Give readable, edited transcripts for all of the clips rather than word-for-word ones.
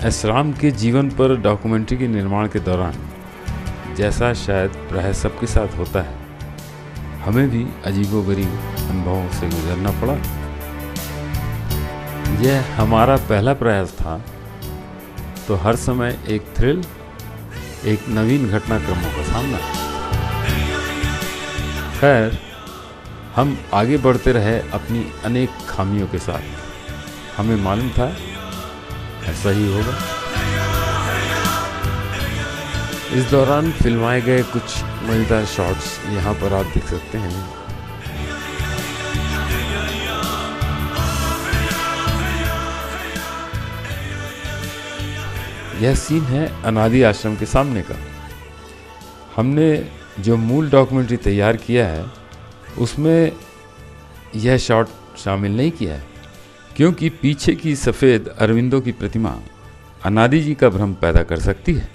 एसराम के जीवन पर डॉक्यूमेंट्री के निर्माण के दौरान जैसा शायद प्राय सबके साथ होता है, हमें भी अजीबोगरीब अनुभवों से गुजरना पड़ा। यह हमारा पहला प्रयास था, तो हर समय एक थ्रिल, एक नवीन घटनाक्रमों का सामना। खैर, हम आगे बढ़ते रहे अपनी अनेक खामियों के साथ। हमें मालूम था ऐसा ही होगा। इस दौरान फिल्माए गए कुछ मजेदार शॉट्स यहाँ पर आप देख सकते हैं। यह सीन है अनादि आश्रम के सामने का। हमने जो मूल डॉक्यूमेंट्री तैयार किया है उसमें यह शॉट शामिल नहीं किया है, क्योंकि पीछे की सफ़ेद अरविंदों की प्रतिमा अनादि जी का भ्रम पैदा कर सकती है।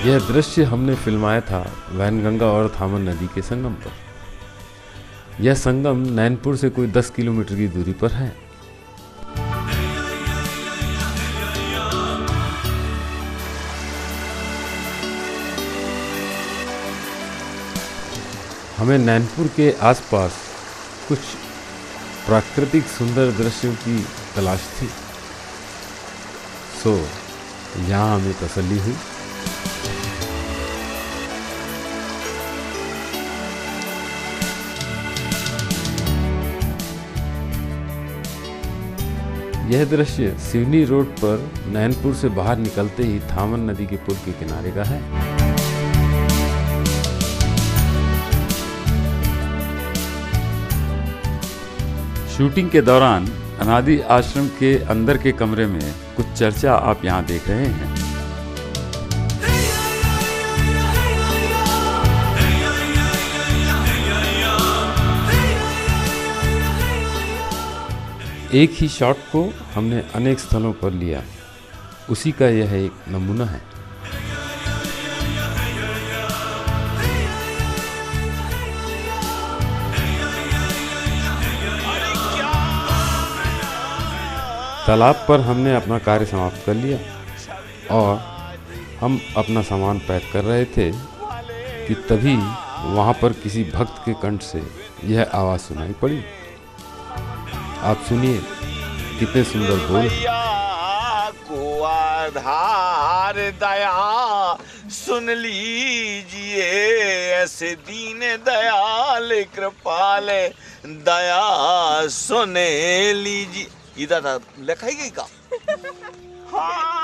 यह दृश्य हमने फिल्माया था वैनगंगा और थामन नदी के संगम पर। यह संगम नैनपुर से कोई 10 किलोमीटर की दूरी पर है। हमें नैनपुर के आसपास कुछ प्राकृतिक सुंदर दृश्यों की तलाश थी, सो यहाँ हमें तसल्ली हुई। यह दृश्य सिवनी रोड पर नैनपुर से बाहर निकलते ही थामन नदी के पुल के किनारे का है। शूटिंग के दौरान अनादि आश्रम के अंदर के कमरे में कुछ चर्चा आप यहाँ देख रहे हैं। एक ही शॉट को हमने अनेक स्थलों पर लिया, उसी का यह एक नमूना है। तालाब पर हमने अपना कार्य समाप्त कर लिया और हम अपना सामान पैक कर रहे थे कि तभी वहाँ पर किसी भक्त के कंठ से यह आवाज़ सुनाई पड़ी। आप सुनिए कितने सुंदर बोल। को आधार दया सुन लीजिए, ऐसे दीन दयाल कृपाल दया सुन लीजिए। इधर था लिखाई गई का हाँ,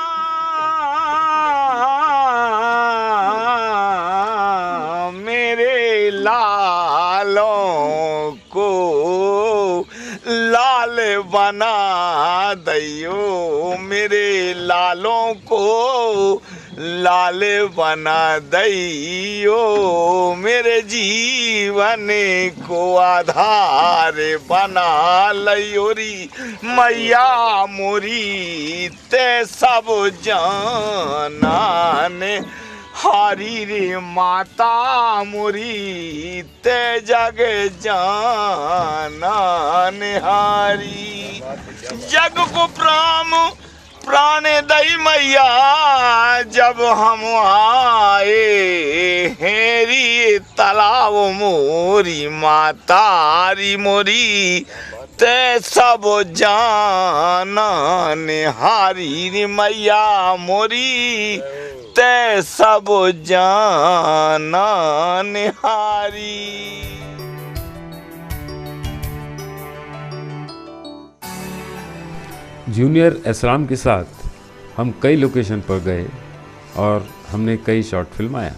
मेरे लालों को लाल बना दइयो, मेरे लालों को लाल बना दइयो, मेरे जीवन को आधार बना लइयो री मैया मोरी, ते सब जानान हारी रे माता मोरी, ते जग जानान हारी। जग को प्राण दई मैया जब हम आए, हेरी तालाब मोरी माता री मोरी, ते सब जानान हारी रे मैया मोरी, ते सब जानान हारी। जूनियर एसराम के साथ हम कई लोकेशन पर गए और हमने कई शॉट फिल्माया।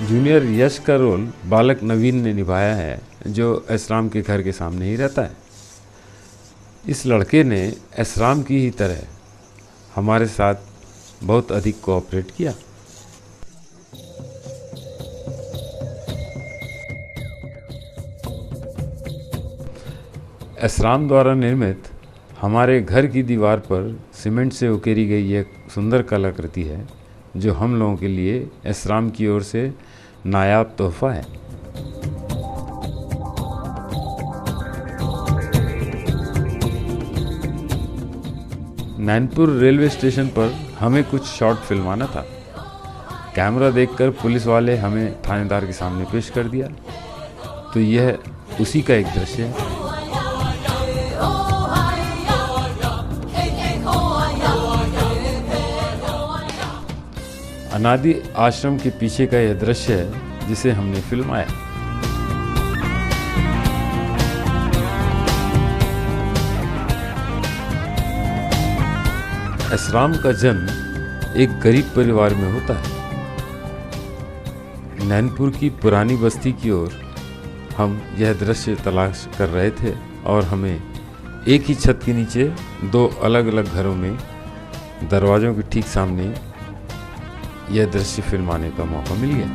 जूनियर यश का रोल बालक नवीन ने निभाया है, जो एसराम के घर के सामने ही रहता है। इस लड़के ने एसराम की ही तरह हमारे साथ बहुत अधिक कोऑपरेट किया। एसराम द्वारा निर्मित हमारे घर की दीवार पर सीमेंट से उकेरी गई एक सुंदर कलाकृति है, जो हम लोगों के लिए एसराम की ओर से नायाब तोहफा है। नैनपुर रेलवे स्टेशन पर हमें कुछ शॉट फिल्माना था। कैमरा देखकर पुलिस वाले हमें थानेदार के सामने पेश कर दिया, तो यह उसी का एक दृश्य है। अनादि आश्रम के पीछे का यह दृश्य है जिसे हमने फिल्माया। एसराम का जन्म एक गरीब परिवार में होता है। नैनपुर की पुरानी बस्ती की ओर हम यह दृश्य तलाश कर रहे थे और हमें एक ही छत के नीचे दो अलग अलग घरों में दरवाज़ों के ठीक सामने यह दृश्य फिल्माने का मौका मिल गया।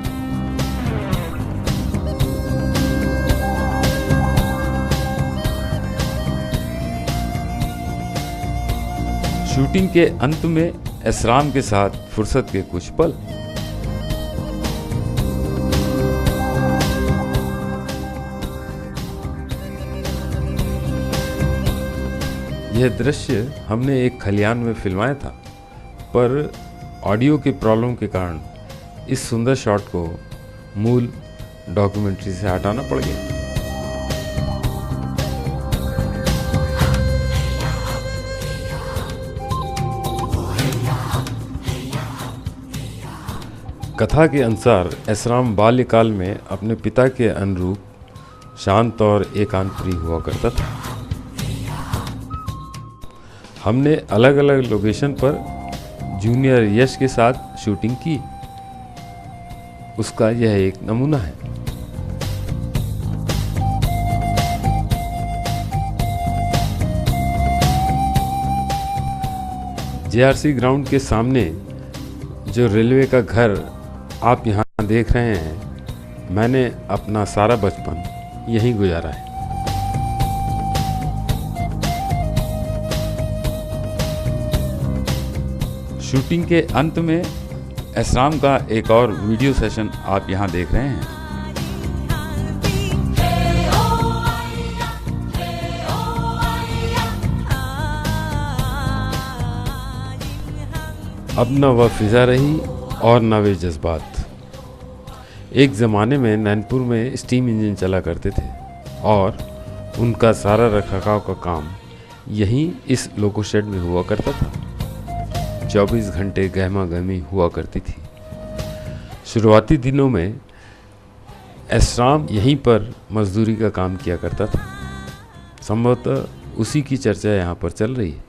शूटिंग के अंत में एसराम के साथ फुर्सत के कुछ पल। यह दृश्य हमने एक खलियान में फिल्माया था, पर ऑडियो के प्रॉब्लम के कारण इस सुंदर शॉट को मूल डॉक्यूमेंट्री से हटाना पड़ गया। कथा के अनुसार एसराम बाल्यकाल में अपने पिता के अनुरूप शांत और एकांत प्रिय हुआ करता था। हमने अलग अलग लोकेशन पर जूनियर यश के साथ शूटिंग की, उसका यह एक नमूना है। जेआरसी ग्राउंड के सामने जो रेलवे का घर आप यहाँ देख रहे हैं, मैंने अपना सारा बचपन यहीं गुजारा है। शूटिंग के अंत में एसराम का एक और वीडियो सेशन आप यहाँ देख रहे हैं। अब न वह फिजा रही और न वे जज्बात। एक ज़माने में नैनपुर में स्टीम इंजन चला करते थे और उनका सारा रखरखाव का काम यहीं इस लोको शेड में हुआ करता था। 24 घंटे गहमा गहमी हुआ करती थी। शुरुआती दिनों में एसराम यहीं पर मजदूरी का काम किया करता था। संभवतः उसी की चर्चा यहाँ पर चल रही है।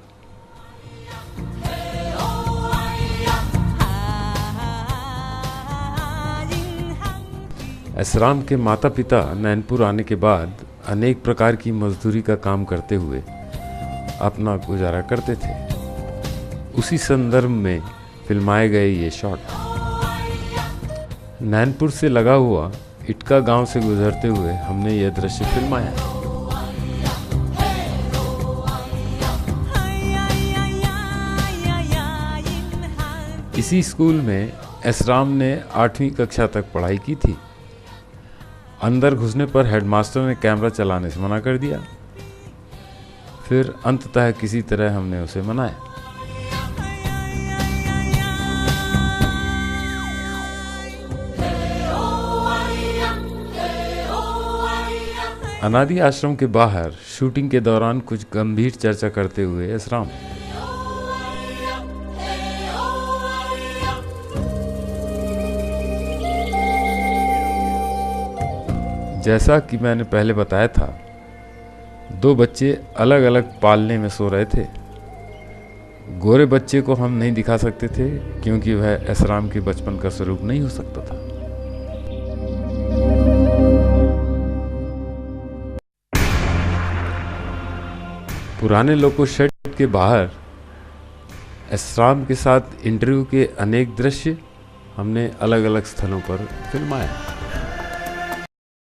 एसराम के माता पिता नैनपुर आने के बाद अनेक प्रकार की मजदूरी का काम करते हुए अपना गुजारा करते थे। उसी संदर्भ में फिल्माए गए ये शॉट। नैनपुर से लगा हुआ इटका गांव से गुजरते हुए हमने यह दृश्य फिल्माया। इसी स्कूल में एसराम ने 8वीं कक्षा तक पढ़ाई की थी। अंदर घुसने पर हेडमास्टर ने कैमरा चलाने से मना कर दिया। फिर अंततः किसी तरह हमने उसे मनाया। अनादि आश्रम के बाहर शूटिंग के दौरान कुछ गंभीर चर्चा करते हुए एसराम। जैसा कि मैंने पहले बताया था, 2 बच्चे अलग अलग पालने में सो रहे थे। गोरे बच्चे को हम नहीं दिखा सकते थे क्योंकि वह एसराम के बचपन का स्वरूप नहीं हो सकता था। पुराने लोको शेड के बाहर एसराम के साथ इंटरव्यू के अनेक दृश्य हमने अलग अलग स्थलों पर फिल्माया।